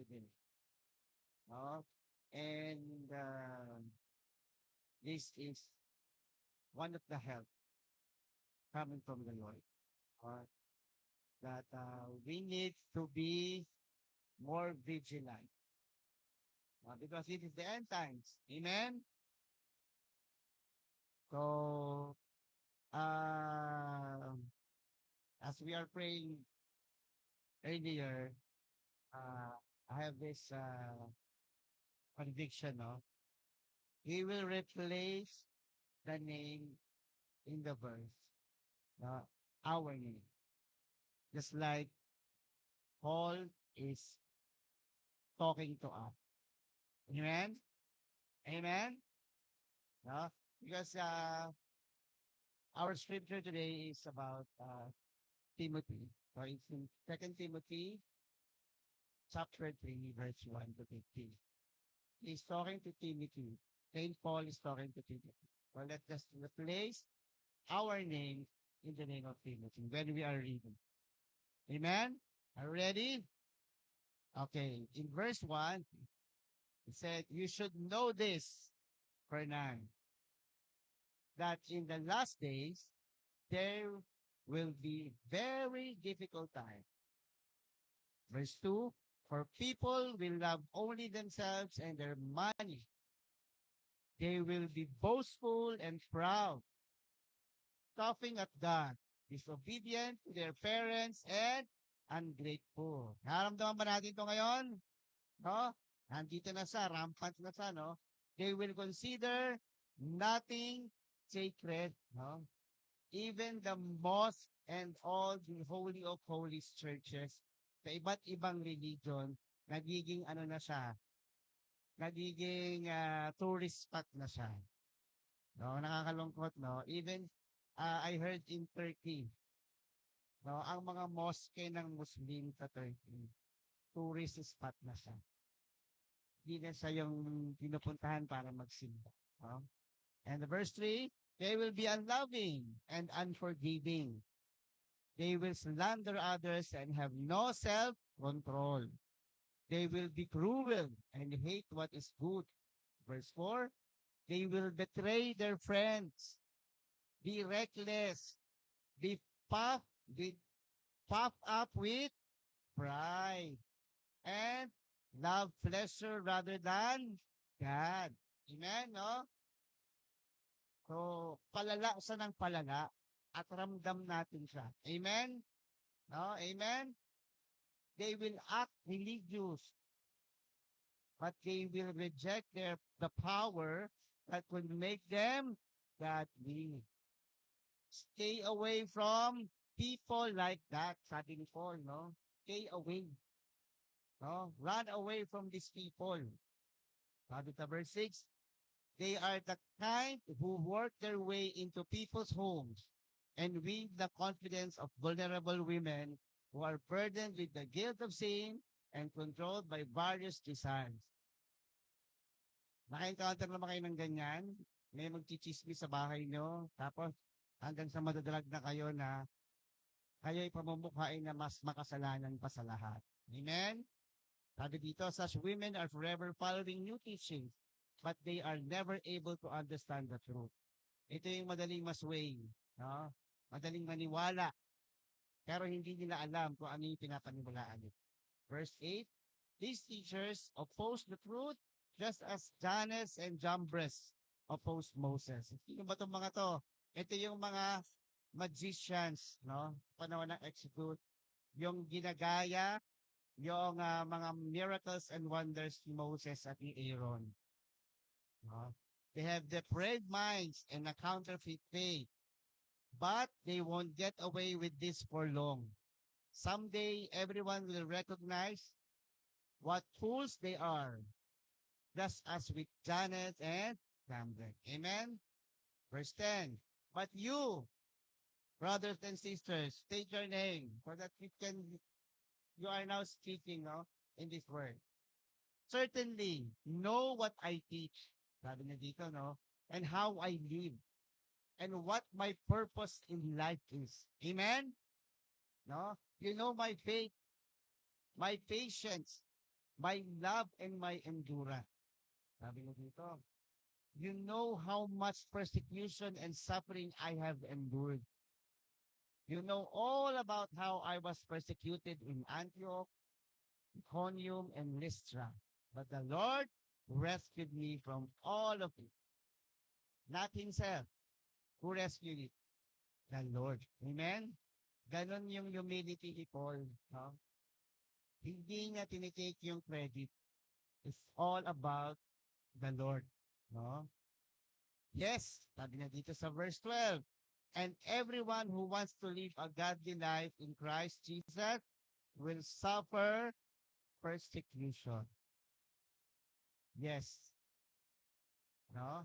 today. No? And this is one of the help coming from the Lord. Uh, that we need to be more vigilant. Because it is the end times. Amen? So, uh, as we are praying earlier, uh, I have this conviction, no? He will replace the name in the verse, uh, our name. Just like Paul is talking to us. Amen? Amen? No? Because our scripture today is about Timothy. So it's in 2 Timothy chapter 3, verse 1 to 15. He's talking to Timothy. Saint Paul is talking to Timothy. So let us replace our name in the name of Timothy when we are reading. Amen? Are you ready? Okay. In verse 1, it said, you should know this, Fernand, that in the last days, there will be very difficult time. Verse 2, for people will love only themselves and their money. They will be boastful and proud, scoffing at God, disobedient to their parents, and ungrateful. Naramdaman ba natin ito ngayon? No? Nandito na sa, rampant na sa, no? They will consider nothing sacred, no? Even the mosque and all the holy of holies churches sa iba't ibang religion, nagiging ano na siya, nagiging tourist spot na siya. No, nakakalungkot, no? Even I heard in Turkey, no, ang mga mosque ng Muslim sa Turkey, tourist spot na siya. Hindi na siya yung pinupuntahan para magsimba. No? And the verse 3, they will be unloving and unforgiving. They will slander others and have no self-control. They will be cruel and hate what is good. Verse 4, they will betray their friends, be reckless, be puffed, be puffed up with pride, and love pleasure rather than God. Amen, no? So, palala siya ng palala at ramdam natin siya. Amen? No? Amen? They will act religious, but they will reject the power that will make them godly. Stay away from people like that, sabi ni Paul, no? Stay away. No? Run away from these people. Sabi sa verse 6, they are the kind who work their way into people's homes and win the confidence of vulnerable women who are burdened with the guilt of sin and controlled by various desires. Naka-encounter naman kayo ng ganyan? May magchichismis sa bahay nyo, tapos hanggang sa madadalag na kayo na kayo'y pamumukhain na mas makasalanan pa sa lahat. Amen? Sabi dito, such women are forever following new teachings, but they are never able to understand the truth. Ito yung madaling masway, no? Madaling maniwala, pero hindi nila alam kung ano yung pinapaniwalaan nila. Verse 8, these teachers oppose the truth just as Jannes and Jambres opposed Moses. Sino ba itong mga to? Ito yung mga magicians, no? Panahon ng Exodus, yung ginagaya yung mga miracles and wonders ni Moses at ni Aaron. No? They have depraved minds and a counterfeit faith, but they won't get away with this for long. Someday, everyone will recognize what fools they are, just as with Janet and Camden. Amen? Verse 10, but you, brothers and sisters, state your name so that you are now speaking, no, in this word. Certainly, know what I teach. Sabi na dito, no? And how I live. And what my purpose in life is. Amen? No? You know my faith, my patience, my love and my endurance. Sabi mo dito, you know how much persecution and suffering I have endured. You know all about how I was persecuted in Antioch, Iconium, and Lystra. But the Lord rescued me from all of it. Not himself. Who rescued it? The Lord. Amen? Ganon yung humility ni Paul. No? Hindi niya tinitake yung credit. It's all about the Lord. No? Yes, sabi na dito sa verse 12. And everyone who wants to live a godly life in Christ Jesus will suffer persecution. Yes. No?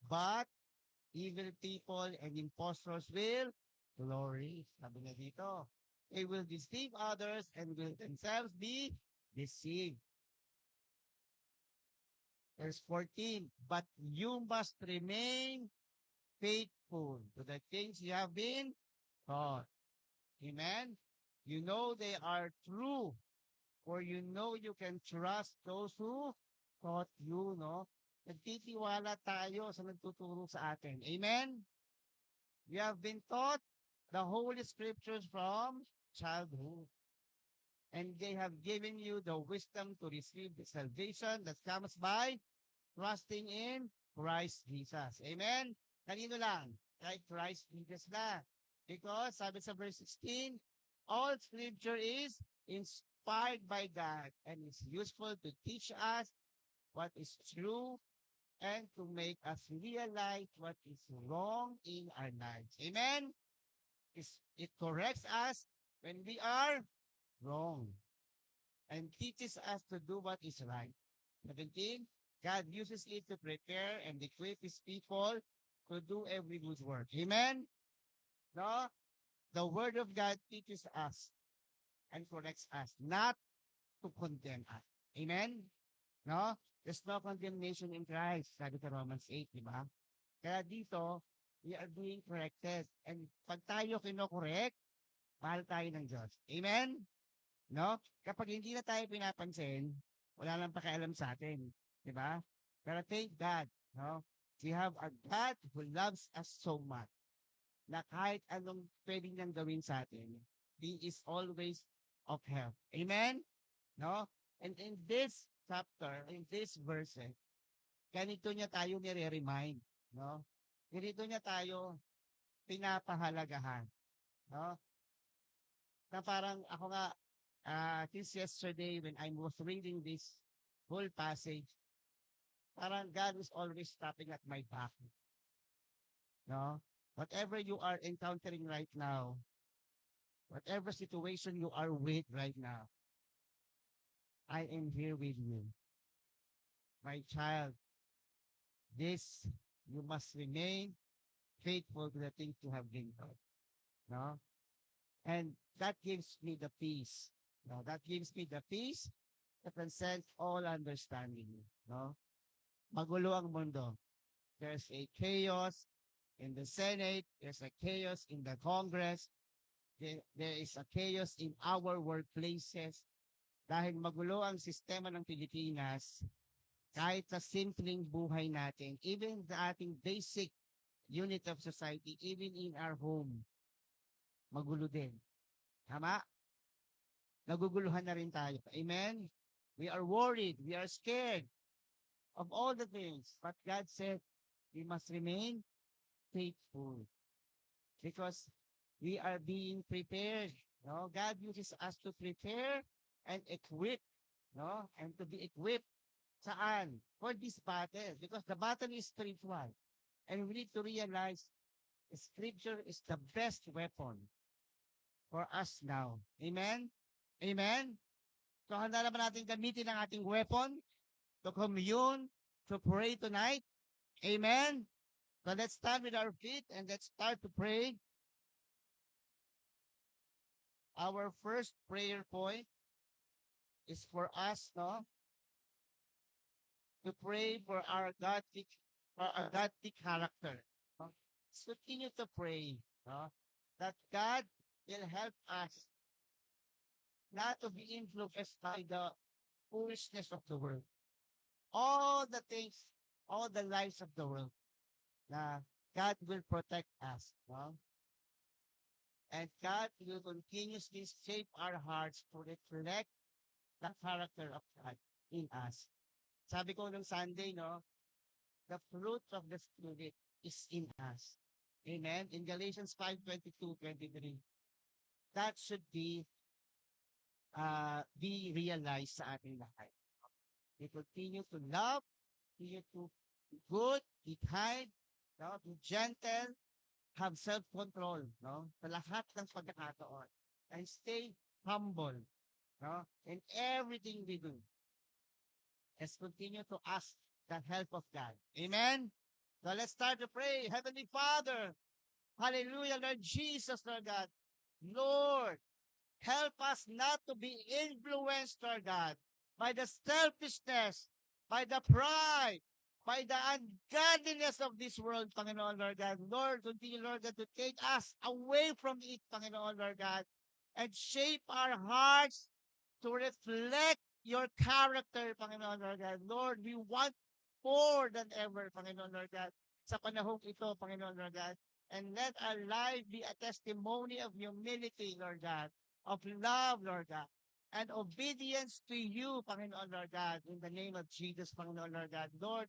But evil people and impostors will glory. Sabi na dito. They will deceive others and will themselves be deceived. Verse 14. But you must remain faithful to the things you have been taught. Amen? You know they are true, for you know you can trust those who taught you, no? Nagtitiwala tayo sa nagtuturo sa atin. Amen? You have been taught the Holy Scriptures from childhood. And they have given you the wisdom to receive the salvation that comes by trusting in Christ Jesus. Amen? Kanino lang? Kay Christ Jesus na. Because, sabi sa verse 16, all Scripture is inspired by God and is useful to teach us what is true and to make us realize what is wrong in our lives. Amen? It corrects us when we are wrong and teaches us to do what is right. 17, God uses it to prepare and equip his people to do every good work. Amen? No? The word of God teaches us and corrects us, not to condemn us. Amen? No? There's no condemnation in Christ, sabi sa Romans 8, di ba? Kaya dito, we are being corrected. And pag tayo kinokorek, mahal tayo ng Diyos. Amen? No? Kapag hindi na tayo pinapansin, wala lang pakialam sa atin. Di ba? Pero thank God, no? We have a God who loves us so much na kahit anong pwedeng niyang gawin sa atin, He is always of help. Amen? No? And in this chapter, in this verse, ganito niya tayo nire-remind. No? Ganito niya tayo pinapahalagahan. No? Na parang ako nga, since yesterday when I was reading this whole passage, parang God is always stopping at my back. No? Whatever you are encountering right now, whatever situation you are with right now, I am here with you. My child, this, you must remain faithful to the things you have been taught. No? And that gives me the peace. No? That gives me the peace that transcends all understanding. No? Magulo ang mundo. There's a chaos in the Senate. There's a chaos in the Congress. There is a chaos in our workplaces. Dahil magulo ang sistema ng Pilipinas, kahit sa simpleng buhay natin, even sa ating basic unit of society, even in our home, magulo din. Tama? Naguguluhan na rin tayo. Amen? We are worried. We are scared of all the things. But God said, we must remain faithful because we are being prepared. No? God uses us to prepare and equip. No? And to be equipped saan? For this battle. Because the battle is spiritual. And we need to realize Scripture is the best weapon for us now. Amen? Amen? So, handa naman natin gamitin ang ating weapon to commune, to pray tonight. Amen? So, let's stand with our feet and let's start to pray. Our first prayer point is for us, no? To pray for our godly character. No? Let's continue to pray, no? That God will help us not to be influenced by the foolishness of the world. All the things, all the lives of the world, na God will protect us. No? And God will continuously shape our hearts to reflect the character of God in us. Sabi ko nung Sunday, no, the fruit of the Spirit is in us. Amen? In Galatians 5:22-23, that should be realized sa ating lahat. We continue to love, continue to be good, be kind, no, be gentle, have self-control, no, sa lahat ng pagkakataon. And stay humble, no, in everything we do. Let's continue to ask the help of God. Amen? So let's start to pray. Heavenly Father, hallelujah, Lord Jesus, Lord God. Lord, help us not to be influenced, Lord God, by the selfishness, by the pride, by the ungodliness of this world, Panginoon, Lord God. Lord, continue, Lord God, to take us away from it, Panginoon, Lord God, and shape our hearts to reflect your character, Panginoon, Lord God. Lord, we want more than ever, Panginoon, Lord God, sa panahong ito, Panginoon, Lord God. And let our life be a testimony of humility, Lord God, of love, Lord God, and obedience to you, Panginoon, Lord God, in the name of Jesus, Panginoon, Lord God. Lord,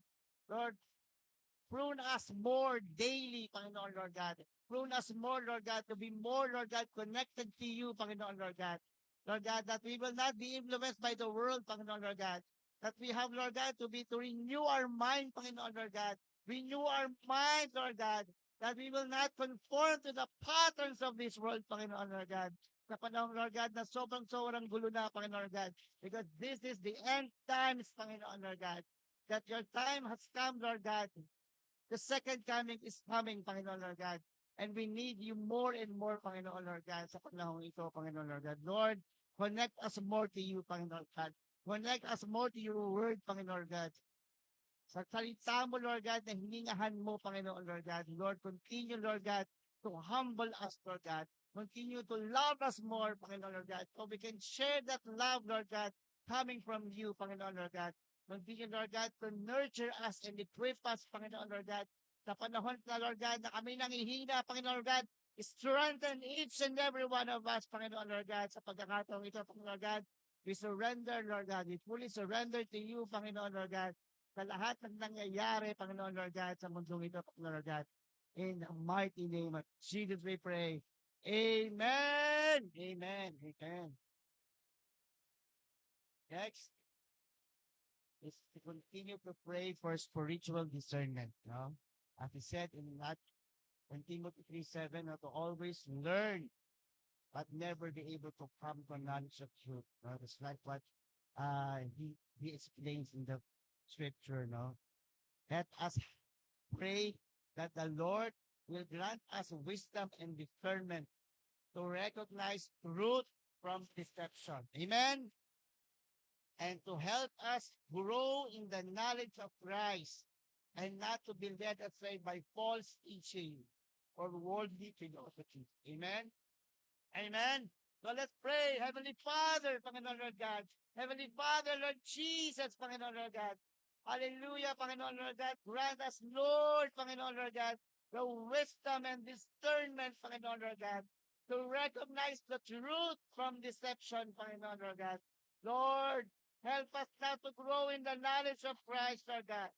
prune us more daily, Panginoon, Lord God. Prune us more, Lord God, to be more, Lord God, connected to you, Panginoon, Lord God. Lord God, that we will not be influenced by the world, Panginoon, Lord God. That we have, Lord God, to renew our mind, Panginoon, Lord God. Renew our mind, Lord God, that we will not conform to the patterns of this world, Panginoon, Lord God. Sa panahon, Lord God, na sobrang gulo na, Panginoon, Lord God. Because this is the end times, Panginoon, Lord God. That your time has come, Lord God. The second coming is coming, Panginoon Lord God. And we need you more and more, Panginoon Lord God, sa panahon ito, Panginoon Lord God. Lord, connect us more to you, Panginoon God. Connect us more to your word, Panginoon God. Sa salita mo, Lord God, na hiningahan mo, Panginoon Lord God. Lord, continue, Lord God, to humble us, Lord God. Continue to love us more, Panginoon Lord God, so we can share that love, Lord God, coming from you, Panginoon Lord God. Continue, Lord God, to nurture us and equip us, Panginoon Lord God, sa panahon na, Lord God, na kami nangihina, Panginoon Lord God, strengthen each and every one of us, Panginoon Lord God, sa pagkakataong ito, Panginoon Lord God. We surrender, Lord God. We fully surrender to you, Panginoon Lord God, sa lahat ng nangyayari, Panginoon Lord God, sa mundong ito, Panginoon Lord God. In the mighty name of Jesus we pray. Amen. Amen. Amen. Next is to continue to pray for spiritual discernment. No? As he said in that 1 Timothy 3:7, to always learn but never be able to come to knowledge of truth. No? That's like what he explains in the scripture. No? Let us pray that the Lord will grant us wisdom and discernment to recognize truth from deception. Amen. And to help us grow in the knowledge of Christ and not to be led astray by false teaching or worldly philosophy. Amen. Amen. So let's pray. Heavenly Father, Panginoon Lord God. Heavenly Father, Lord Jesus, Panginoon Lord God. Hallelujah, Panginoon Lord God. Grant us, Lord, Panginoon Lord God, the wisdom and discernment, Panginoon Lord God, to recognize the truth from deception, Panginoon Lord God. Lord, help us now to grow in the knowledge of Christ, Lord God.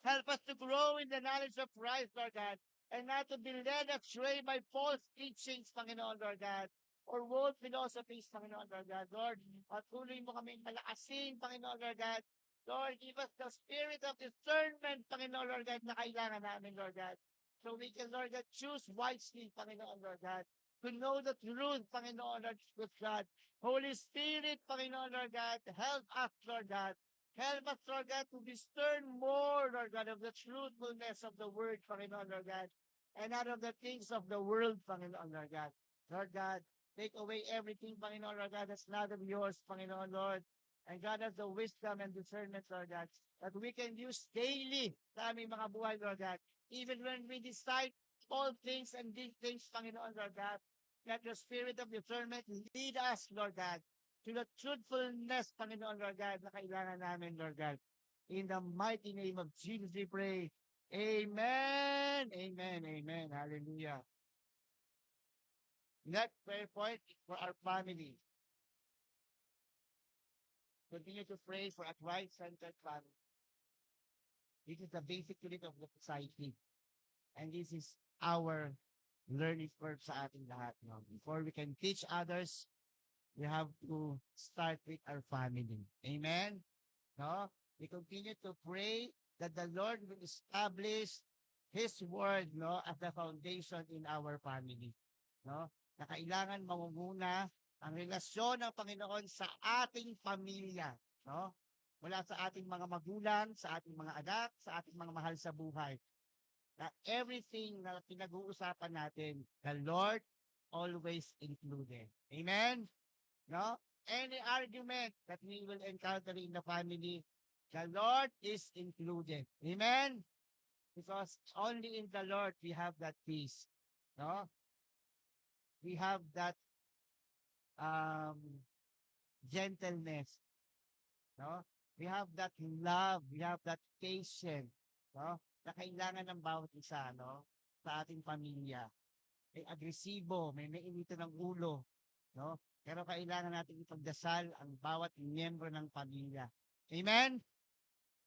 Help us to grow in the knowledge of Christ, Lord God, and not to be led astray by false teachings, Panginoon, Lord God, or world philosophies, Panginoon, Lord God. Lord, patuloy mo kaming palakasin, Panginoon, Lord God. Lord, give us the spirit of discernment, Panginoon, Lord God, na kailangan namin, Lord God. So we can, Lord God, choose wisely, Panginoon, Lord God, to know the truth, Panginoon, Lord God. Holy Spirit, Panginoon, Lord God, help us, Lord God. Help us, Lord God, to discern more, Lord God, of the truthfulness of the word, Panginoon, Lord God, and not of the things of the world, Panginoon, Lord God. Lord God, take away everything, Panginoon, Lord God, that's not of yours, Panginoon, Lord. And God has the wisdom and discernment, Lord God, that we can use daily sa aming mga buhay, Lord God. Even when we decide all things and these things, Panginoon, Lord God, Let the spirit of discernment lead us, Lord God, to the truthfulness, Panginoon, Lord God, na kailangan namin, Lord God. In the mighty name of Jesus, we pray. Amen. Amen. Amen. Hallelujah. Next prayer point is for our family. Continue to pray for a Christ-centered family. This is the basic unit of the society. And this is our learning curve sa ating lahat. No? Before we can teach others, we have to start with our family. Amen? No? We continue to pray that the Lord will establish His word, no, as the foundation in our family. No? Na kailangan mamumuna ang relasyon ng Panginoon sa ating pamilya. No? Mula sa ating mga magulang, sa ating mga anak, sa ating mga mahal sa buhay. Na everything na pinag-uusapan natin, the Lord always included. Amen? No? Any argument that we will encounter in the family, the Lord is included. Amen? Because only in the Lord we have that peace. No? We have that um, gentleness. No? We have that love. We have that patience. No? Na kailangan ng bawat isa, no? Sa ating pamilya. May agresibo, may nainitan ng ulo. No? Pero kailangan natin ipagdasal ang bawat miyembro ng pamilya. Amen?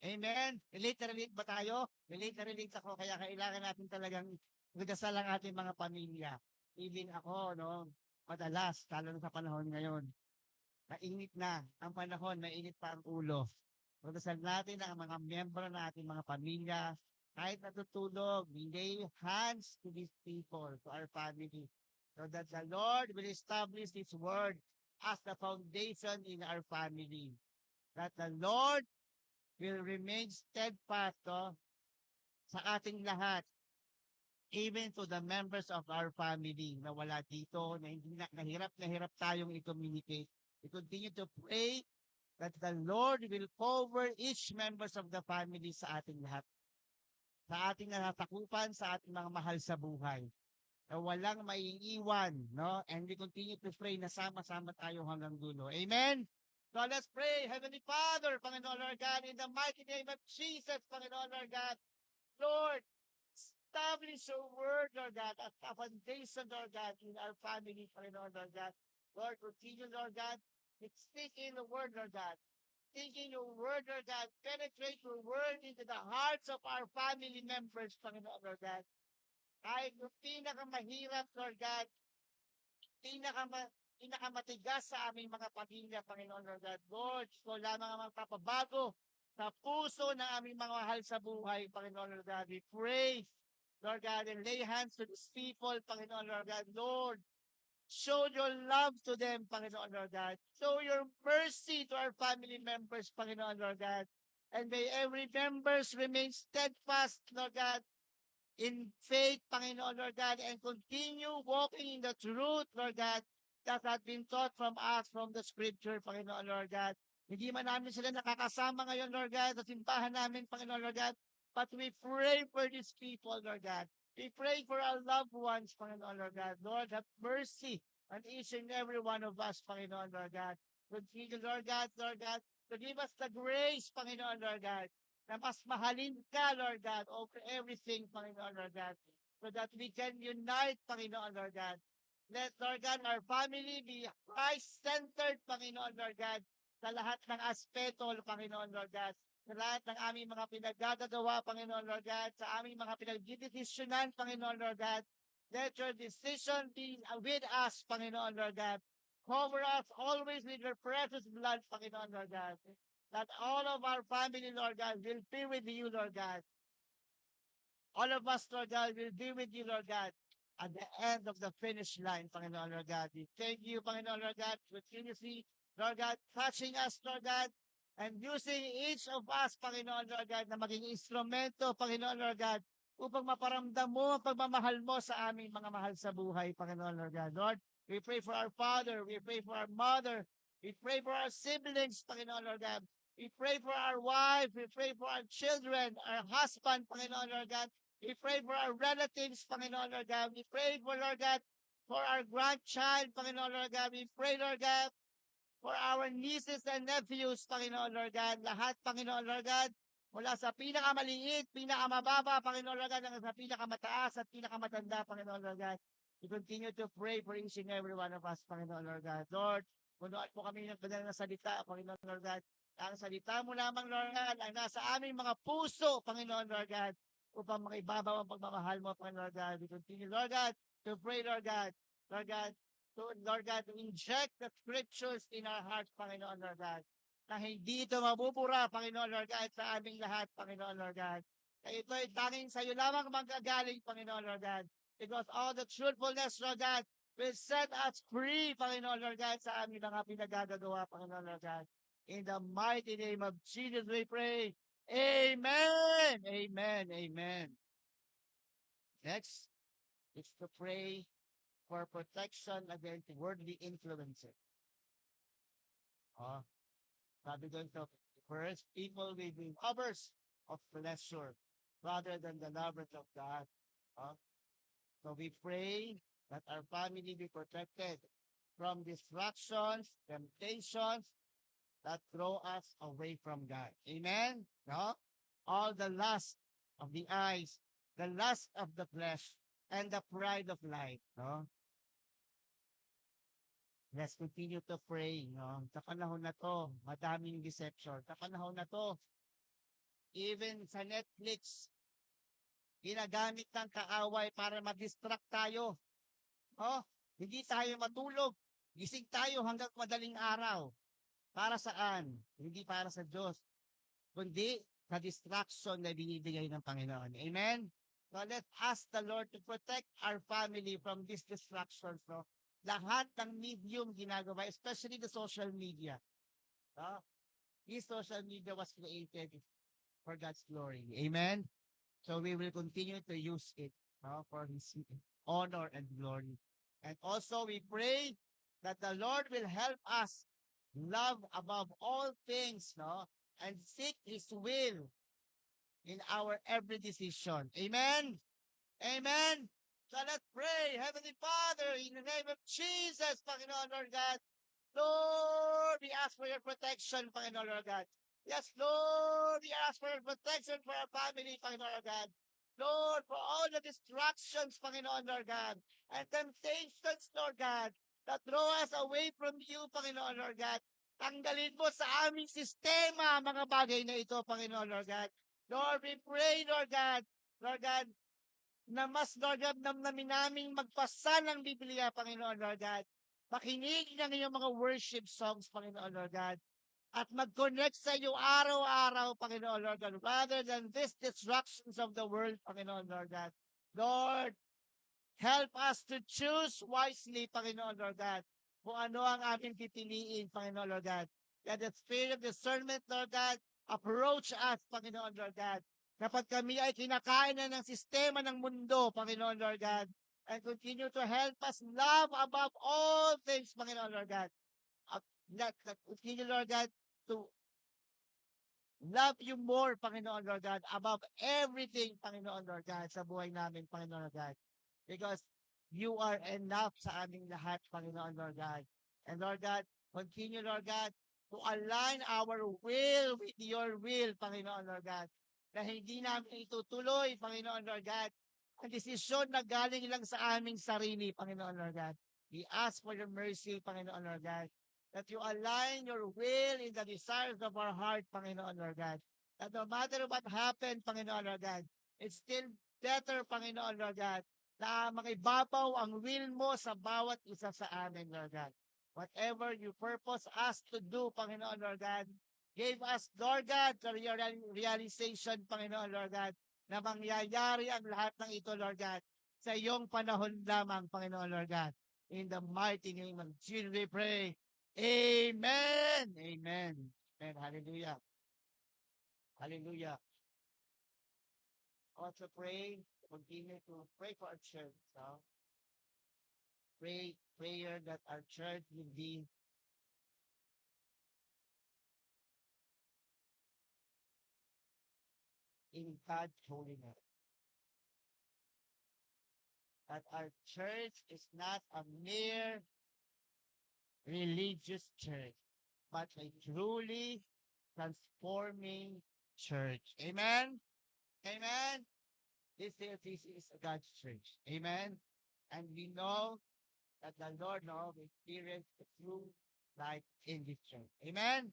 Amen? Relate na relate ba tayo? Relate na relate ako, kaya kailangan natin talagang ipagdasal ang ating mga pamilya. Even ako, no? Madalas, lalo na sa panahon ngayon, mainit na ang panahon, mainit pa ang ulo. Pagdasal natin ang mga miyembro ng ating mga pamilya, kahit natutulog, we lay hands to these people, to our family, so that the Lord will establish His word as the foundation in our family. That the Lord will remain steadfast sa ating lahat, even to the members of our family na wala dito, na hindi na hirap tayong i-communicate. We continue to pray that the Lord will cover each members of the family sa ating lahat. Sa ating natakupan, sa ating mga mahal sa buhay. Na walang maiiwan, no? And we continue to pray na sama-sama tayo hanggang dulo. Amen? So let's pray. Heavenly Father, Panginoon Lord God, in the mighty name of Jesus, Panginoon Lord God, Lord, establish your word, Lord God, as a foundation, Lord God, in our family, Panginoon Lord God. Lord, continue, Lord God, to speak in the word, Lord God. Thinking your word, Lord God, penetrate your word into the hearts of our family members, Panginoon Lord God. Kahit yung pinakamahirap, Lord God, pinakamatigas sa aming mga pamilya, Panginoon Lord God. Lord, ikaw lamang ang magpapabago sa puso ng aming mga mahal sa buhay, Panginoon Lord God. We pray, Lord God, and lay hands to these people, Panginoon Lord God. Lord, show your love to them, Panginoon Lord God. Show your mercy to our family members, Panginoon Lord God. And may every members remain steadfast, Lord God, in faith, Panginoon Lord God, and continue walking in the truth, Lord God, that has been taught from us from the scripture, Panginoon Lord God. Hindi man namin sila nakakasama ngayon, Lord God, sa simbahan namin, Panginoon Lord God, but we pray for these people, Lord God. We pray for our loved ones, Panginoon Lord God. Lord, have mercy on each and every one of us, Panginoon Lord God. Continue, Lord God, to give us the grace, Panginoon Lord God, na mas mahalin ka, Lord God, over everything, Panginoon, Lord God, so that we can unite, Panginoon, Lord God. Let, Lord God, our family be Christ-centered, Panginoon, Lord God, sa lahat ng aspeto, Panginoon, Lord God, sa lahat ng aming mga pinagdadagawa, Panginoon, Lord God, sa aming mga pinagdidesisyonan, Panginoon, Lord God. Let your decision be with us, Panginoon, Lord God. Cover us always with your precious blood, Panginoon, Lord God, that all of our family, Lord God, will be with you, Lord God. All of us, Lord God, will be with you, Lord God, at the end of the finish line, Panginoon, Lord God. We thank you, Panginoon, Lord God, continuously, Lord God, touching us, Lord God, and using each of us, Panginoon, Lord God, na maging instrumento, Panginoon, Lord God, upang maparamdam mo ang pagmamahal mo sa aming mga mahal sa buhay, Panginoon, Lord God. Lord, we pray for our father, we pray for our mother, we pray for our siblings, Panginoon, Lord God. We pray for our wife, we pray for our children, our husband, Panginoon, Lord God. We pray for our relatives, Panginoon, Lord God. We pray for, Lord God, for our grandchild, Panginoon Lord God. We pray, Lord God, for our nieces and nephews, Panginoon Lord God. Lahat, Panginoon Lord God, mula sa pinakamaliit, pinakamababa, Panginoon Lord God, hanggang sa pinakamataas at pinakamatanda, Panginoon Lord God. We continue to pray for each and every one of us, Panginoon Lord God. Lord, punuan po kami ng banal na salita, Panginoon Lord God. Ang salita mo lamang, Lord God, ang nasa aming mga puso, Panginoon Lord God, upang makibabaw ang pagmamahal mo, Panginoon Lord God. We continue, Lord God, to pray, Lord God, Lord God, Lord God, to inject the scriptures in our hearts, Panginoon Lord God, na hindi ito mabubura, Panginoon Lord God, sa aming lahat, Panginoon Lord God. Kaya ito ay tanging sa iyo lamang manggagaling, Panginoon Lord God, because all the truthfulness, Lord God, will set us free, Panginoon Lord God, sa aming mga pinagagagawa, Panginoon Lord God. In the mighty name of Jesus, we pray. Amen. Amen. Amen. Next, it's to pray for protection against worldly influences. Uh, Sabi doon sa first, people will be lovers of pleasure rather than the lovers of God. Uh, so we pray that our family be protected from distractions, temptations that throw us away from God. Amen? No? All the lust of the eyes, the lust of the flesh, and the pride of life. No? Let's continue to pray. No? Sa panahon na to, madaming deception. Sa panahon na to, even sa Netflix, ginagamit ng kaaway para ma-distract tayo. Oh, hindi tayo matulog. Gising tayo hanggang madaling araw. Para saan? Hindi para sa Diyos, kundi sa distraction na binibigay ng Panginoon. Amen? So let's ask the Lord to protect our family from these distractions. No? Lahat ng medium ginagawa, especially the social media. No? This social media was created for God's glory. Amen? So we will continue to use it for His honor and glory. And also we pray that the Lord will help us love above all things, no? And seek His will in our every decision. Amen? Amen? So let's pray. Heavenly Father, in the name of Jesus, Panginoon Lord God, Lord, we ask for your protection, Panginoon Lord God. Yes, Lord, we ask for your protection for our family, Panginoon Lord God. Lord, for all the distractions, Panginoon Lord God, and temptations, Lord God, that throw us away from you, Panginoon Lord God. Tanggalin mo sa aming sistema ang mga bagay na ito, Panginoon Lord God. Lord, we pray, Lord God, na mas, Lord God, namnamin naming magpasa ng Biblia, Panginoon, Lord God. Makinig ng iyong mga worship songs, Panginoon, Lord God. At mag-connect sa iyo araw-araw, Panginoon, Lord God, rather than these distractions of the world, Panginoon, Lord God. Lord, help us to choose wisely, Panginoon, Lord God, kung ano ang aming pipiliin, Panginoon, Lord God. Let the spirit of discernment, Lord God, approach us, Panginoon, Lord God. Kapag kami ay kinakain na ng sistema ng mundo, Panginoon, Lord God, and continue to help us love above all things, Panginoon, Lord God. Continue, Lord God, to love you more, Panginoon, Lord God, above everything, Panginoon, Lord God, sa buhay namin, Panginoon, Lord God. Because you are enough sa aming lahat, Panginoon, Lord God. And Lord God, continue, Lord God, to align our will with your will, Panginoon, Lord God. Na hindi namin itutuloy, Panginoon, Lord God, ang desisyon na galing lang sa aming sarili, Panginoon, Lord God. We ask for your mercy, Panginoon, Lord God, that you align your will in the desires of our heart, Panginoon, Lord God. That no matter what happened, Panginoon, Lord God, it's still better, Panginoon, Lord God, na makibabaw ang will mo sa bawat isa sa amin, Lord God. Whatever you purpose us to do, Panginoon, Lord God, give us, Lord God, the realization, Panginoon, Lord God, na mangyayari ang lahat ng ito, Lord God, sa iyong panahon lamang, Panginoon, Lord God. In the mighty name of Jesus, we pray. Amen. Amen. Amen. Hallelujah. Hallelujah. Also pray, continue to pray for our church. No? Prayer that our church will be in God's holiness. that our church is not a mere religious church, but a truly transforming church. Amen? Amen? This is God's church. Amen? And we know that the Lord now will experience the true life in this church. Amen?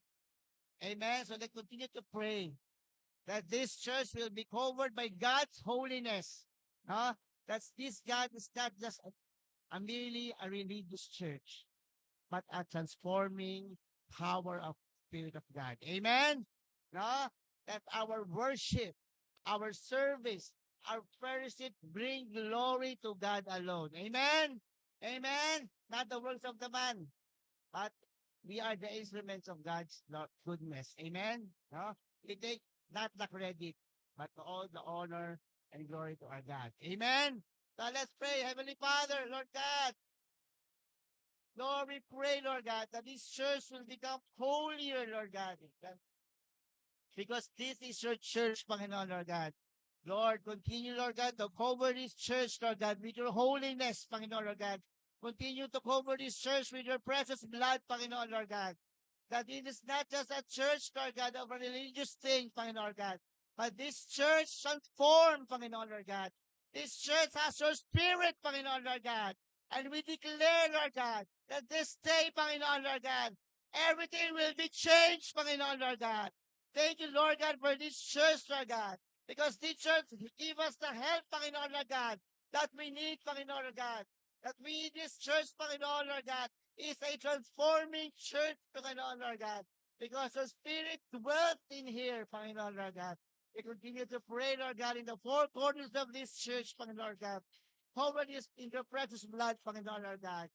Amen. So let's continue to pray that this church will be covered by God's holiness. Huh? That this God is not just a merely a religious church, but a transforming power of Spirit of God. Amen. No? That our worship, our service, our fellowship bring glory to God alone. Amen. Amen. Not the works of the man, but we are the instruments of God's goodness. Amen. No? We take not the credit, but all the honor and glory to our God. Amen. So let's pray. Heavenly Father, Lord God, Lord, we pray, Lord God, that this church will become holier, Lord God. Because this is your church, Panginoon, Lord God. Lord, continue, Lord God, to cover this church, Lord God, with your holiness, Panginoon, Lord God. Continue to cover this church with your precious blood, Panginoon, Lord God. That it is not just a church, Lord God, of a religious thing, Panginoon, Lord God. But this church transformed, Panginoon, Lord God. This church has your spirit, Panginoon, Lord God. And we declare, Lord God, that this day, Panginoon, Lord God, everything will be changed, Panginoon, Lord God. Thank you, Lord God, for this church, Lord God. Because this church give us the help, Panginoon, Lord God, that we need, Panginoon, Lord God. That we, this church, Panginoon, Lord God, is a transforming church, Panginoon, Lord God. Because your spirit dwells in here, Panginoon, Lord God. We continue to pray, Lord God, in the four corners of this church, Panginoon, Lord God. Cover this in your precious blood, Panginoon, Lord God.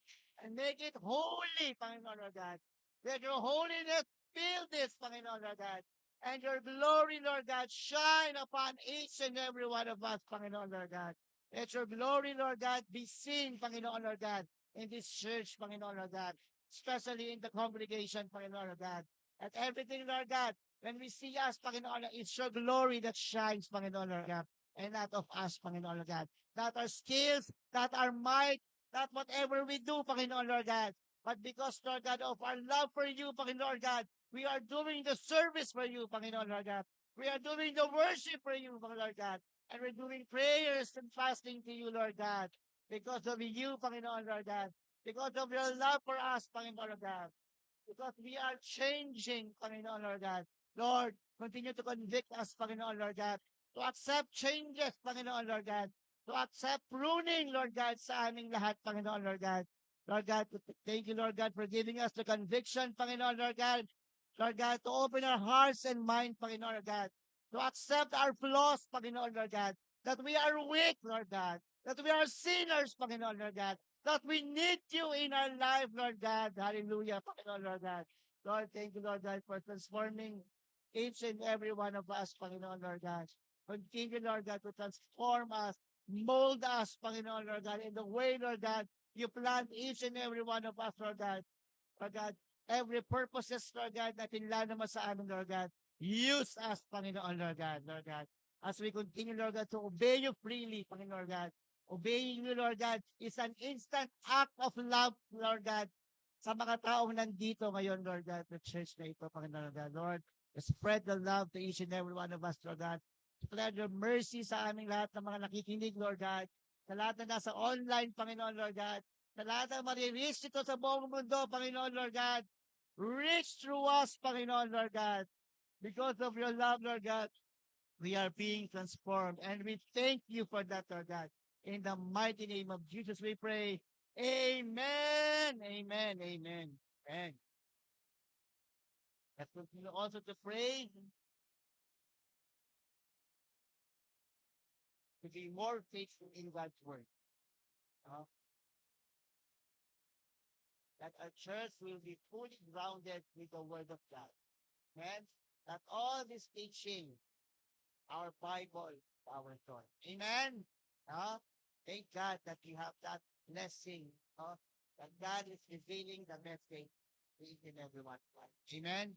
And make it holy, Panginoon, Lord God. Let your holiness fill this, Panginoon, Lord God. And your glory, Lord God, shine upon each and every one of us, Panginoon, Lord God. Let your glory, Lord God, be seen, Panginoon, Lord God, in this church, Panginoon, Lord God, especially in the congregation, Panginoon, Lord God. At everything, Lord God, when we see us, Panginoon, it's your glory that shines, Panginoon, Lord God, and not of us, Panginoon, Lord God. Not our skills, not our might, not whatever we do, Panginoon, Lord God, but because, Lord God, of our love for you, Panginoon, Lord God, we are doing the service for you, Panginoon, Lord God. We are doing the worship for you, Panginoon, Lord God. And we're doing prayers and fasting to you, Lord God. Because of you, Panginoon, Lord God. Because of your love for us, Panginoon, Lord God. Because we are changing, Panginoon, Lord God. Lord, continue to convict us, Panginoon, Lord God, to accept changes, Panginoon, Lord God, to accept pruning, Lord God, sa aming lahat, Panginoon, Lord God. Lord God, thank you, Lord God, for giving us the conviction, Panginoon, Lord God. Lord God, to open our hearts and mind, Panginoon, Lord God, to accept our flaws, Panginoon, Lord God, that we are weak, Lord God, that we are sinners, Panginoon, Lord God, that we need you in our life, Lord God. Hallelujah, Panginoon, Lord God. Lord, thank you, Lord God, for transforming each and every one of us, Panginoon, Lord God. Continue, Lord God, to transform us, mold us, Panginoon, Lord God, in the way, Lord God, you plan each and every one of us, Lord God. Lord God, every purposes, Lord God, na pinlano mo sa amin, Lord God. Use us, Panginoon, Lord God, Lord God. As we continue, Lord God, to obey you freely, Panginoon, Lord God. Obeying you, Lord God, is an instant act of love, Lord God, sa mga taong nandito ngayon, Lord God, the church na ito, Panginoon, Lord God. Lord, spread the love to each and every one of us, Lord God. Spread your mercy sa aming lahat ng mga nakikinig, Lord God. Sa lahat na nasa online, Panginoon, Lord God. Sa lahat ng marireach ito sa buong mundo, Panginoon, Lord God. Reach through us, Panginoon, Lord God. Because of your love, Lord God, we are being transformed. And we thank you for that, Lord God. In the mighty name of Jesus, we pray. Amen. Amen. Amen. Amen. Let's continue also to pray to be more faithful in God's word. Uh, that our church will be fully grounded with the word of God. Amen. That all this teaching, our Bible, our thought. Amen. Thank God that you have that blessing. That God is revealing the message to each and every one. Amen.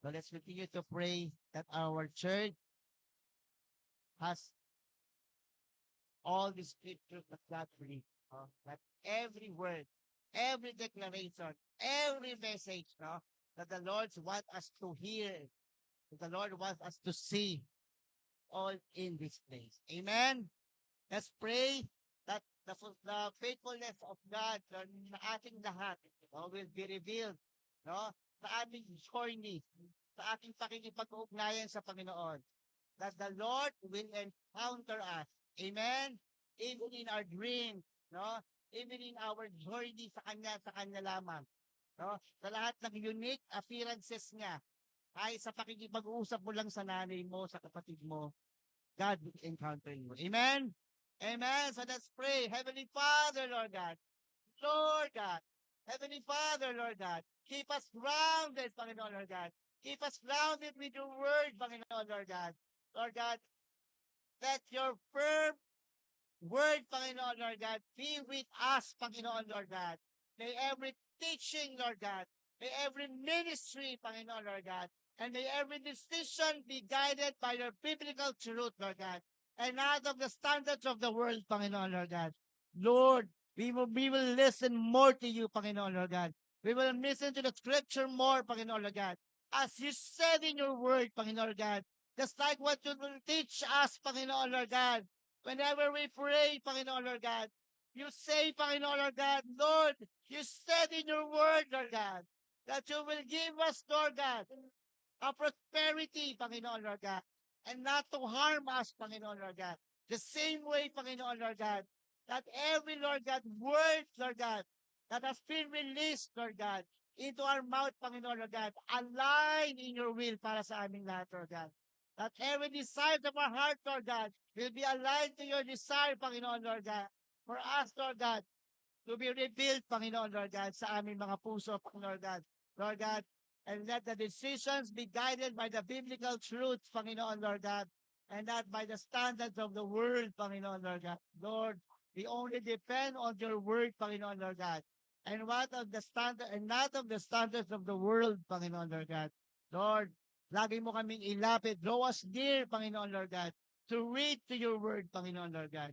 So let's continue to pray that our church has all the scriptures that God breathed. That every word, every declaration, every message, no, that the Lord wants us to hear, that the Lord wants us to see, all in this place. Amen. Let's pray that the faithfulness of God sa ating lahat, no, will be revealed, no, sa ating journey, sa ating pakikipag-ugnayan sa Panginoon, that the Lord will encounter us. Amen? Even in our dreams, no? Even in our journey sa Kanya lamang. No? Sa lahat ng unique appearances niya, ay sa pakikipag-uusap mo lang sa nanay mo, sa kapatid mo, God will encounter you. Amen? Amen. So let's pray. Heavenly Father, Lord God. Lord God. Heavenly Father, Lord God. Keep us grounded, Panginoon, Lord God. Keep us grounded with your word, Panginoon, Lord God. Lord God, let your firm word, Panginoon, Lord God, be with us, Panginoon, Lord God. May every teaching, Lord God, may every ministry, Panginoon, Lord God, and may every decision be guided by your biblical truth, Lord God, and not of the standards of the world, Panginoon, Lord God. Lord, we will listen more to you, Panginoon, Lord God. We will listen to the scripture more, Panginoon, Lord God. As you said in your word, Panginoon, Lord God, just like what you will teach us, Panginoon, Lord God, whenever we pray, Panginoon, Lord God, you say, Panginoon, Lord God, Lord, you said in your word, Lord God, that you will give us, Lord God, a prosperity, Panginoon, Lord God, and not to harm us, Panginoon, Lord God. The same way, Panginoon, Lord God, that every, Lord God, word, Lord God, that has been released, Lord God, into our mouth, Panginoon, Lord God, align in your will para sa aming lahat, Lord God. That every desire of our heart, Lord God, will be aligned to your desire, Panginoon, Lord God. For us, Lord God, to be revealed, Panginoon, Lord God, sa aming mga puso, Panginoon, Lord God. Lord God, and let the decisions be guided by the biblical truth, Panginoon, Lord God, and not by the standards of the world, Panginoon, Lord God. Lord, we only depend on your word, Panginoon, Lord God, and what of the standard and not of the standards of the world, Panginoon, Lord God. Lord, lagi mo kaming ilapit. Draw us near, Panginoon, Lord God, to read to your word, Panginoon, Lord God.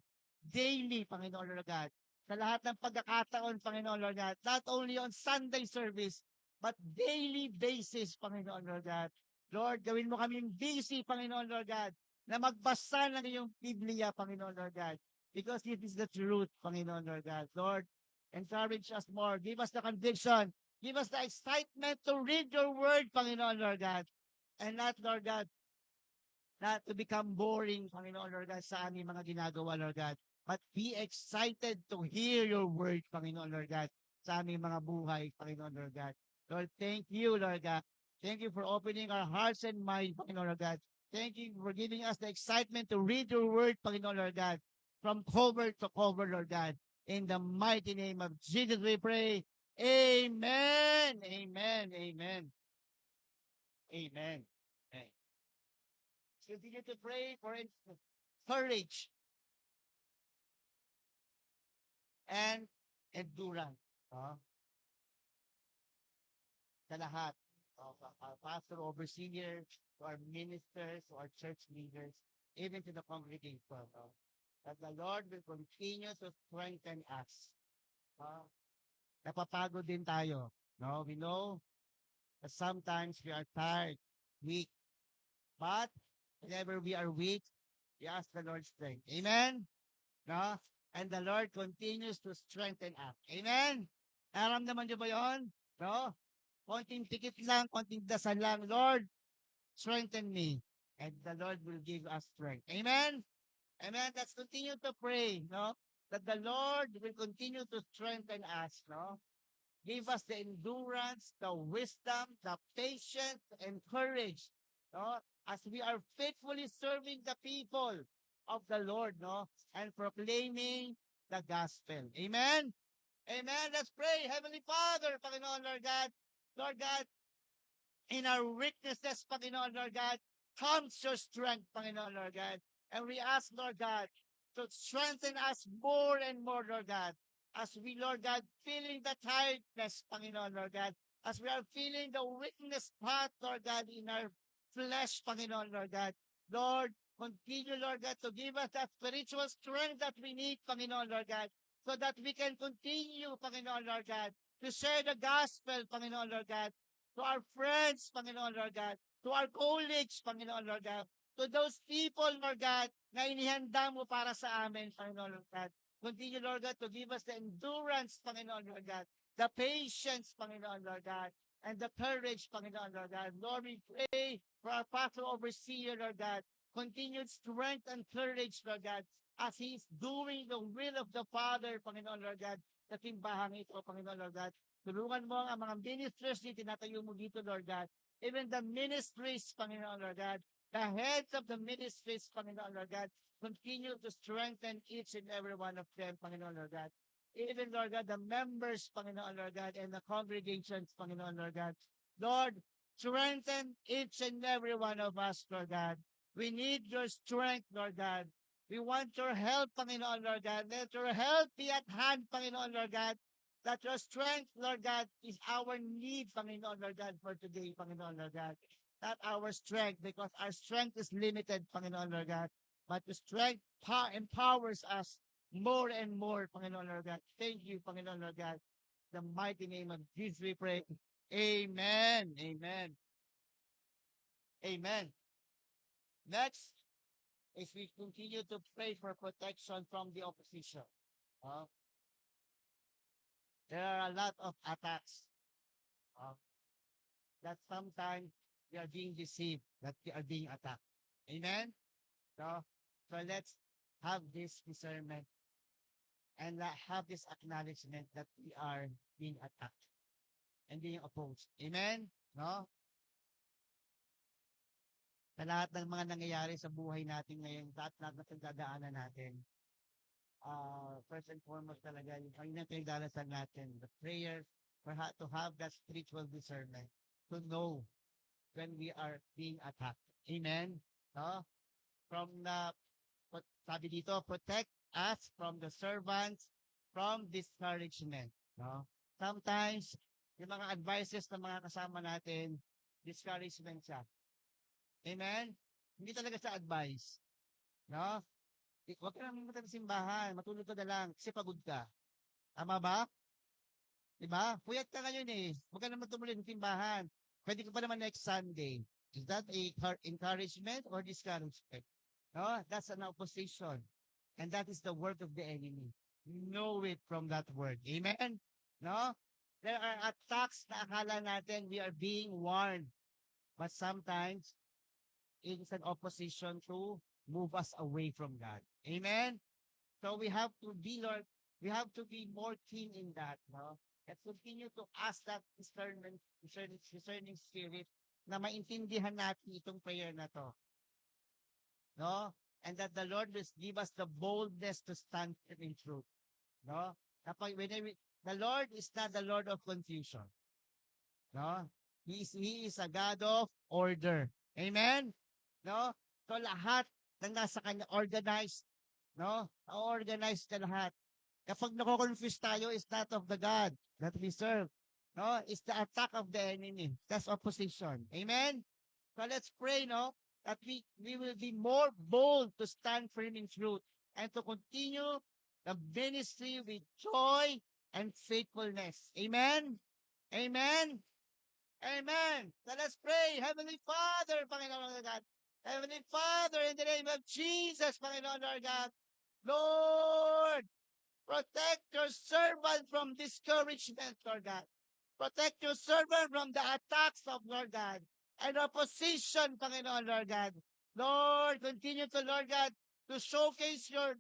Daily, Panginoon, Lord God. Sa lahat ng pagkakataon, Panginoon, Lord God. Not only on Sunday service, but daily basis, Panginoon, Lord God. Lord, gawin mo kaming busy, Panginoon, Lord God, na magbasa ng iyong Biblia, Panginoon, Lord God. Because it is the truth, Panginoon, Lord God. Lord, encourage us more. Give us the conviction. Give us the excitement to read your word, Panginoon, Lord God. And not, Lord God, not to become boring, Panginoon, Lord God, sa aming mga ginagawa, Lord God. But be excited to hear your word, Panginoon, Lord God, sa aming mga buhay, Panginoon, Lord God. Lord, thank you, Lord God. Thank you for opening our hearts and minds, Panginoon, Lord God. Thank you for giving us the excitement to read your word, Panginoon, Lord God, from cover to cover, Lord God. In the mighty name of Jesus, we pray. Amen. Amen. Amen. Amen. Amen. Continue to pray for courage and endurance. Sa lahat. Our pastor, overseers, to our ministers, to our church leaders, even to the congregation. That the Lord will continue to strengthen us. Napapagod din tayo. No? We know that sometimes we are tired, weak. But whenever we are weak, we ask the Lord's strength. Amen? No? And the Lord continues to strengthen us. Amen? Naramdaman niyo ba yun? No? Konting tikit lang, konting dasal lang. Lord, strengthen me. And the Lord will give us strength. Amen? Amen? Let's continue to pray, no? That the Lord will continue to strengthen us, no? Give us the endurance, the wisdom, the patience, and courage, no? As we are faithfully serving the people of the Lord, no? And proclaiming the gospel. Amen? Amen. Let's pray. Heavenly Father, Panginoon, Lord God, in our weaknesses, Panginoon, Lord God, comes your strength, Panginoon, Lord God. And we ask, Lord God, to strengthen us more and more, Lord God, as we, Lord God, feeling the tiredness, Panginoon, Lord God, as we are feeling the weakness part, Lord God, in our flesh, Panginoon, Lord God. Lord, continue, Lord God, to give us that spiritual strength that we need, Panginoon, Lord God, so that we can continue, Panginoon, Lord God, to share the gospel, Panginoon, Lord God, to our friends, Panginoon, Lord God, to our colleagues, Panginoon, Lord God, to those people, Lord God, na inihanda mo para sa amin, Panginoon, Lord God. Continue, Lord God, to give us the endurance, Panginoon, Lord God, the patience, Panginoon, Lord God, and the courage, Panginoon, Lord God. Lord, we pray for our pastor overseer, Lord God, continued strength and courage, Lord God, as he is doing the will of the Father, Panginoon, Lord God, sa timbahang ito, Panginoon, Lord God. Tulungan mo ang mga ministers na tinatayo mo dito, Lord God. Even the ministries, Panginoon, Lord God, the heads of the ministries, Panginoon, Lord God, continue to strengthen each and every one of them, Panginoon, Lord God. Even, Lord God, the members, Panginoon, Lord God, and the congregations, Panginoon, Lord God. Lord, strengthen each and every one of us, Lord God. We need your strength, Lord God. We want your help, Panginoon, Lord God. Let your help be at hand, Panginoon, Lord God. That your strength, Lord God, is our need, Panginoon, Lord God, for today, Panginoon, Lord God. Not our strength, because our strength is limited, Panginoon, Lord God. But the strength empowers us more and more, Panginoon, Lord God. Thank you, Panginoon, Lord God. In the mighty name of Jesus, we pray. Amen. Amen. Amen. Next is we continue to pray for protection from the opposition. Uh, there are a lot of attacks uh, that sometimes we are being deceived, that we are being attacked. Amen? So let's have this discernment and have this acknowledgement that we are being attacked and being opposed. Amen? No? Sa lahat ng mga nangyayari sa buhay natin ngayon, lahat ng pagdadaanan natin, first and foremost talaga, yung pinagdarasal natin, the prayer to have that spiritual discernment, to know when we are being attacked. Amen? No? From the, sabi dito, protect us from the servants, from discouragement. No? Sometimes, yung mga advices ng mga kasama natin, discouragement siya. Amen? Hindi talaga sa advice. No? Huwag ka nang mamunta sa simbahan. Matulog ka na lang kasi pagod ka. Tama ba? Diba? Puyat ka ngayon eh. Huwag ka naman tumuloy ng simbahan. Pwede ka pa naman next Sunday. Is that a encouragement or discouragement? No? That's an opposition. And that is the word of the enemy. Know it from that word. Amen? No? There are attacks na akala natin we are being warned. But sometimes, it is an opposition to move us away from God. Amen? So we have to be, Lord, we have to be more keen in that, no? Let's continue to ask that discerning spirit na maintindihan natin itong prayer na to, no? And that the Lord will give us the boldness to stand in truth, no? Kapag the Lord is not the Lord of confusion, no? He is a God of order. Amen? No? So lahat ng nasa kanya organized, no? Organized na lahat. Kapag nako-confuse tayo, is not of the God that we serve. No? It's the attack of the enemy. That's opposition. Amen? So let's pray, no? That we will be more bold to stand firm in truth and to continue the ministry with joy and faithfulness. Amen? Amen? Amen. Let us pray. Heavenly Father, Panginoon God. Heavenly Father, in the name of Jesus, Panginoon Lord God. Lord, protect your servant from discouragement, Lord God. Protect your servant from the attacks of Lord God and opposition, Panginoon Lord God. Lord, continue to, Lord God, to showcase your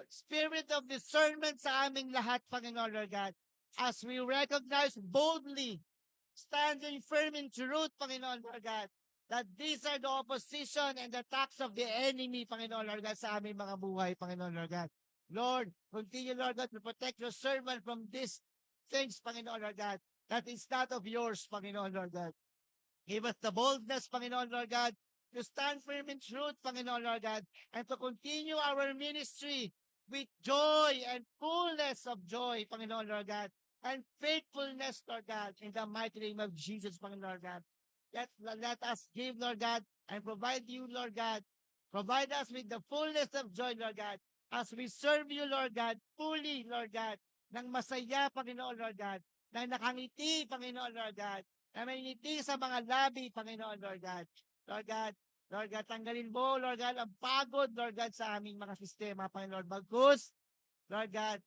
spirit of discernment sa aming lahat, Panginoon Lord God, as we recognize boldly, standing firm in truth, Panginoon Lord God, that these are the opposition and the attacks of the enemy, Panginoon Lord God, sa aming mga buhay, Panginoon Lord God. Lord, continue, Lord God, to protect your servant from these things, Panginoon Lord God, that is not of yours, Panginoon Lord God. Give us the boldness, Panginoon Lord God, to stand firm in truth, Panginoon Lord God, and to continue our ministry with joy and fullness of joy, Panginoon Lord God, and faithfulness, Lord God, in the mighty name of Jesus, Panginoon Lord God. Let us give, Lord God, and provide you, Lord God. Provide us with the fullness of joy, Lord God, as we serve you, Lord God, fully, Lord God, ng masaya, Panginoon, Lord God, na nakangiti, Panginoon, Lord God, na may ngiti sa mga labi, Panginoon, Lord God. Lord God, Lord God, tanggalin mo, Lord God, ang pagod, Lord God, sa aming mga sistema, Panginoon. Bagus, Lord God,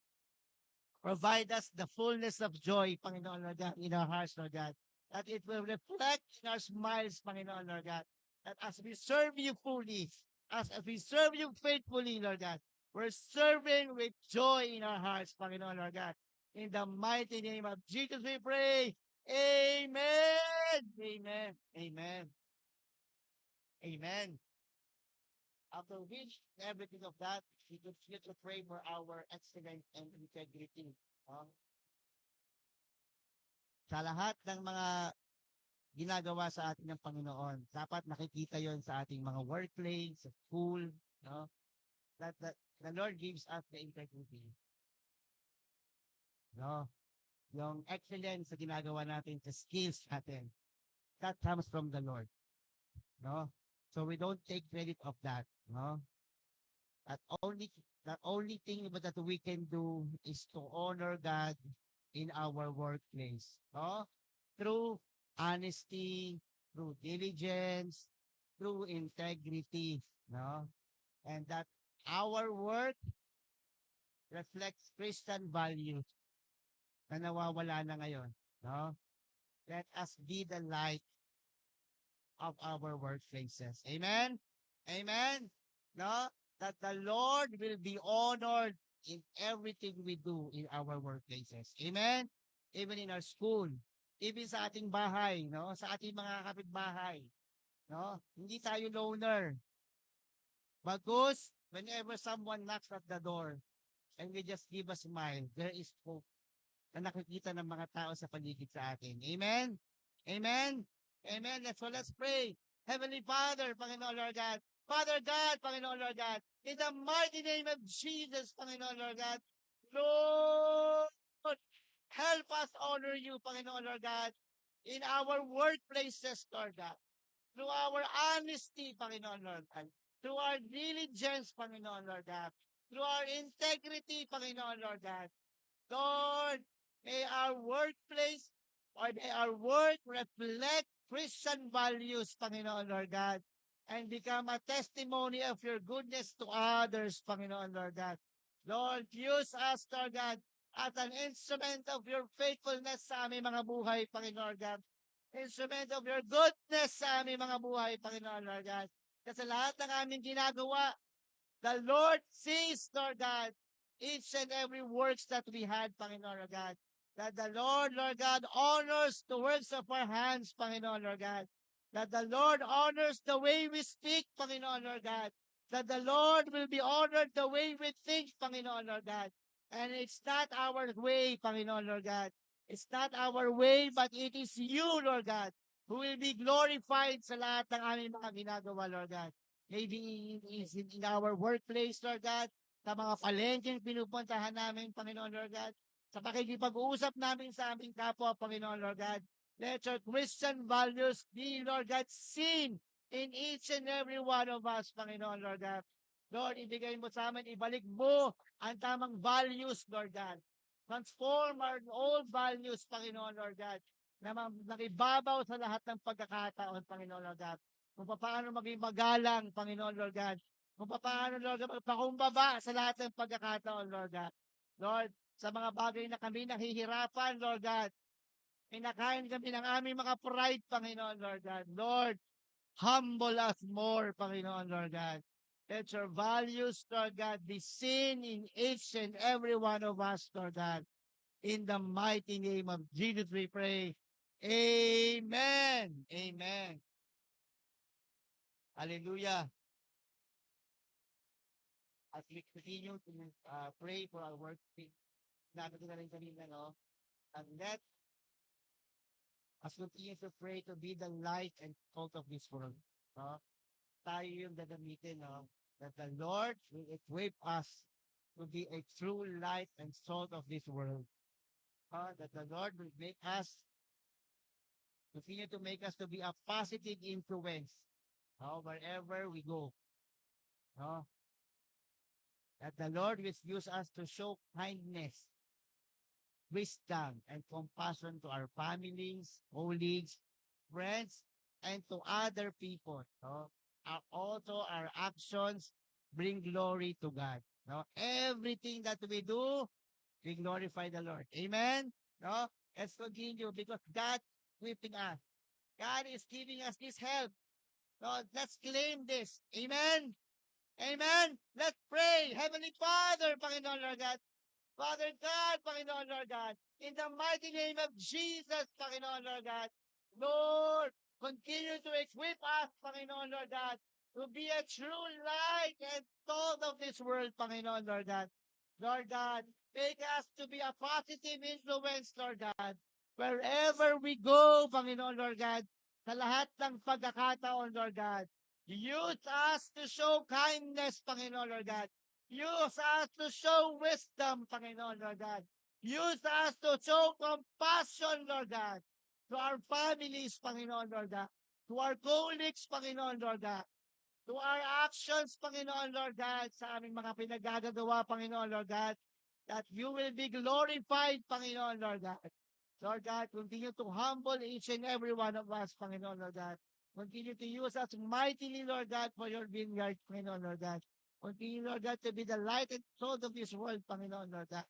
provide us the fullness of joy, Panginoon, Lord God, in our hearts, Lord God. That it will reflect in our smiles, Panginoon, Lord God. That as we serve you fully, as we serve you faithfully, Lord God, we're serving with joy in our hearts, Panginoon, Lord God. In the mighty name of Jesus, we pray. Amen. Amen. Amen. Amen. After which, everything of that, we continue to pray for our excellence and integrity. Uh, sa lahat ng mga ginagawa sa atin ng Panginoon, dapat nakikita yon sa ating mga workplace, sa school, no? That the Lord gives us the integrity. No? Yung excellence sa ginagawa natin, sa skills natin, that comes from the Lord. No? So we don't take credit of that. No? That only the only thing that we can do is to honor God in our workplace. No? Through honesty, through diligence, through integrity. No? And that our work reflects Christian values na nawawala na ngayon. No? Let us be the light of our workplaces. Amen? Amen? No? That the Lord will be honored in everything we do in our workplaces. Amen? Even in our school, even sa ating bahay, no? Sa ating mga kapitbahay, no? Hindi tayo loner. Bagus, whenever someone knocks at the door and we just give a smile, there is hope na nakikita ng mga tao sa paligid sa atin. Amen? Amen? Amen. Let's pray. Heavenly Father, Panginoon Lord God, Father God, Panginoon Lord God, in the mighty name of Jesus, Panginoon Lord God, Lord, help us honor you, Panginoon Lord God, in our workplaces, Lord God, through our honesty, Panginoon Lord God, through our diligence, Panginoon Lord God, through our integrity, Panginoon Lord God, Lord, may our workplace or may our work reflect Christian values, Panginoon Lord God, and become a testimony of your goodness to others, Panginoon Lord God. Lord, use us, Lord God, as an instrument of your faithfulness sa aming mga buhay, Panginoon Lord God. Instrument of your goodness sa aming mga buhay, Panginoon Lord God. Kasi lahat ng aming ginagawa, the Lord sees, Lord God, each and every works that we had, Panginoon, Lord God. That the Lord God, honors the works of our hands, Panginoon, Lord God. That the Lord honors the way we speak, Panginoon, Lord God. That the Lord will be honored the way we think, Panginoon, Lord God. And it's not our way, Panginoon, Lord God. It's not our way, but it is you, Lord God, who will be glorified sa lahat ng aming mga ginagawa, Lord God. Maybe in our workplace, Lord God, sa mga palengkeng pinupuntahan namin, Panginoon, Lord God, sa pakikipag-uusap namin sa aming kapwa, Panginoon, Lord God. Let your Christian values be, Lord God, seen in each and every one of us, Panginoon, Lord God. Lord, ibigay mo sa amin, ibalik mo ang tamang values, Lord God. Transform our old values, Panginoon, Lord God, na nakibabaw sa lahat ng pagkakataon, Panginoon, Lord God. Kung paano maging magalang, Panginoon, Lord God. Kung paano, Lord God, magpakumbaba sa lahat ng pagkakataon, Lord God. Lord, sa mga bagay na kami nahihirapan, Lord God, pinakain kami ng aming mga pride, Panginoon, Lord God. Lord, humble us more, Panginoon, Lord God. Let your values, Lord God, be seen in each and every one of us, Lord God. In the mighty name of Jesus, we pray. Amen. Amen. Hallelujah. As we continue to pray for our work, natin na rin kanina, no? And let us continue to pray to be the light and salt of this world. No? Tayo yung gagamitin, no? That the Lord will equip us to be a true light and salt of this world. That the Lord will make us, continue to make us to be a positive influence wherever we go. No? That the Lord will use us to show kindness, wisdom, and compassion to our families, colleagues, friends, and to other people. No? Also, our actions bring glory to God. No? Everything that we do, we glorify the Lord. Amen? No? Let's continue because God equipping us. God is giving us this help. So let's claim this. Amen? Amen? Let's pray. Heavenly Father, Panginoon Lord God, Father God, Panginoon Lord God, in the mighty name of Jesus, Panginoon Lord God, Lord, continue to equip us, Panginoon Lord God, to be a true light and salt of this world, Panginoon Lord God. Lord God, make us to be a positive influence, Lord God, wherever we go, Panginoon Lord God, sa lahat ng pagkakataon, Lord God. Use us to show kindness, Panginoon Lord God. Use us to show wisdom, Panginoon, Lord God. Use us to show compassion, Lord God, to our families, Panginoon, Lord God, to our colleagues, Panginoon, Lord God, to our actions, Panginoon, Lord God, sa aming mga pinagagagawa, Panginoon, Lord God, that you will be glorified, Panginoon, Lord God. Lord God, continue to humble each and every one of us, Panginoon, Lord God. Continue to use us mightily, Lord God, for your vineyard, Panginoon, Lord God. Continue, Lord God, to be the light and salt of this world, Panginoon, Lord God.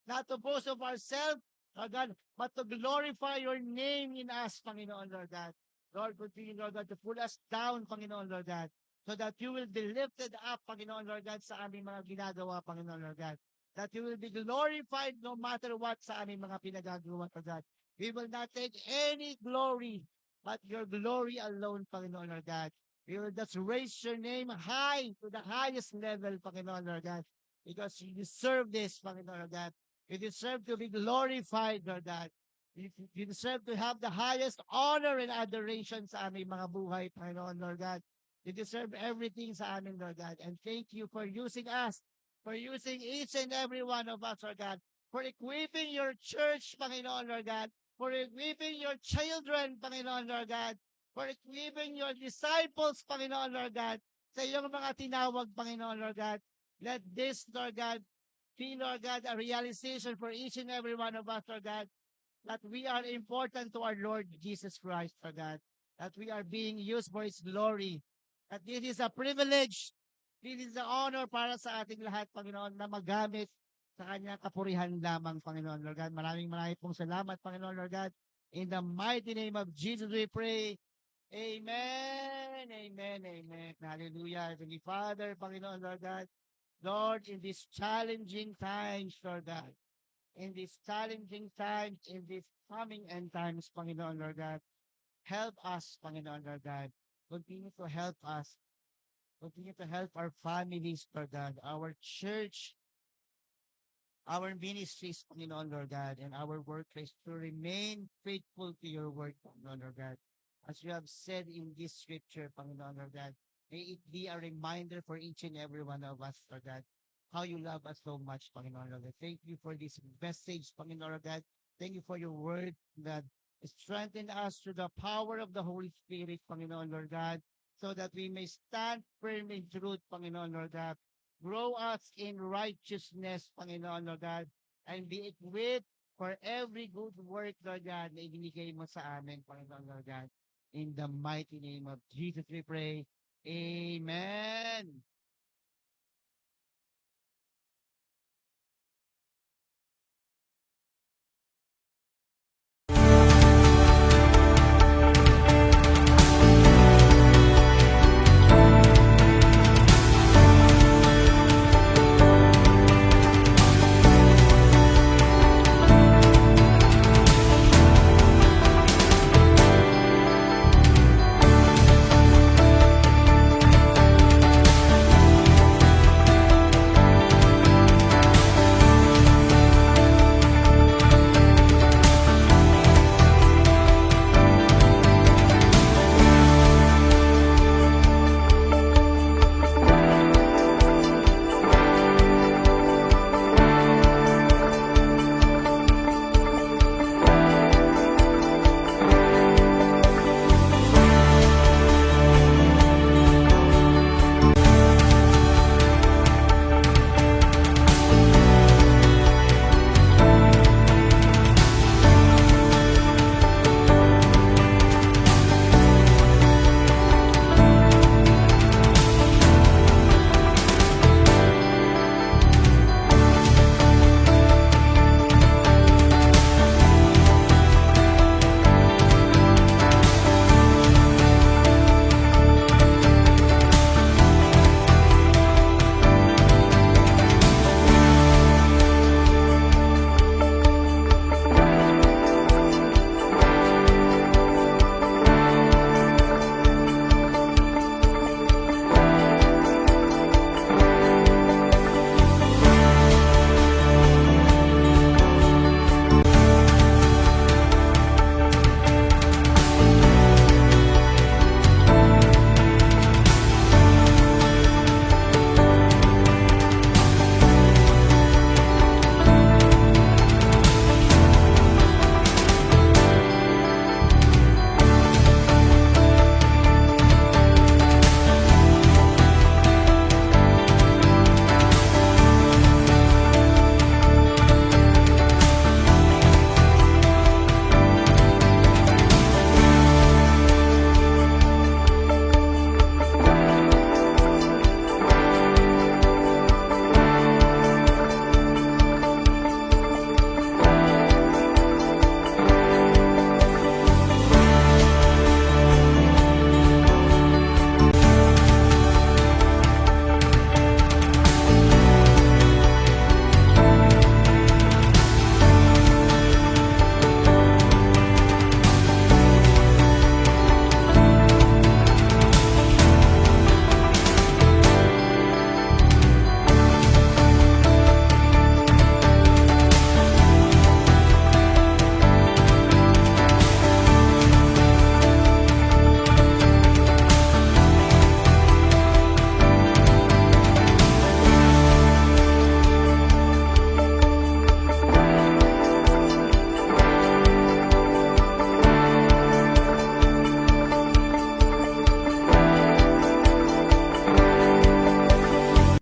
Not to boast of ourselves, Lord God, but to glorify your name in us, Panginoon, Lord God. Lord, continue, Lord God, to pull us down, Panginoon, Lord God, so that you will be lifted up, Panginoon, Lord God, sa aming mga ginagawa, Panginoon, Lord God. That you will be glorified no matter what sa aming mga pinagagawa, Lord God. We will not take any glory, but your glory alone, Panginoon, Lord God. We will just raise your name high to the highest level, Panginoon, Lord God, because you deserve this, Panginoon, Lord God. You deserve to be glorified, Lord God. You deserve to have the highest honor and adoration sa aming mga buhay, Panginoon, Lord God. You deserve everything sa amin, Lord God. And thank you for using us, for using each and every one of us, Lord God, for equipping your church, Panginoon, Lord God, for equipping your children, Panginoon, Lord God, for equipping your disciples, Panginoon, Lord God, sa iyong mga tinawag, Panginoon, Lord God. Let this, Lord God, be, Lord God, a realization for each and every one of us, Lord God, that we are important to our Lord Jesus Christ, Lord God, that we are being used for His glory, that this is a privilege, this is an honor para sa ating lahat, Panginoon, na magamit sa Kanyang kapurihan lamang, Panginoon, Lord God. Maraming maraming pong salamat, Panginoon, Lord God. In the mighty name of Jesus, we pray. Amen, amen, amen. Hallelujah. Heavenly Father, Panginoon, Lord God, Lord, in these challenging times, Lord God, in these challenging times, in these coming end times, Panginoon, Lord God, help us, Panginoon, Lord God. Continue to help us. Continue to help our families, Lord God, our church, our ministries, Panginoon, Lord God, and our workplace to remain faithful to your word, Panginoon, Lord God. As you have said in this scripture, Panginoon, Lord God, may it be a reminder for each and every one of us, Lord God, how you love us so much, Panginoon, Lord God. Thank you for this message, Panginoon, Lord God. Thank you for your word that strengthen us through the power of the Holy Spirit, Panginoon, Lord God, so that we may stand firm in truth, Panginoon, Lord God. Grow us in righteousness, Panginoon, Lord God, and be equipped for every good work, Lord God, na ibinigay mo sa amin, Panginoon, Lord God. In the mighty name of Jesus we pray. Amen.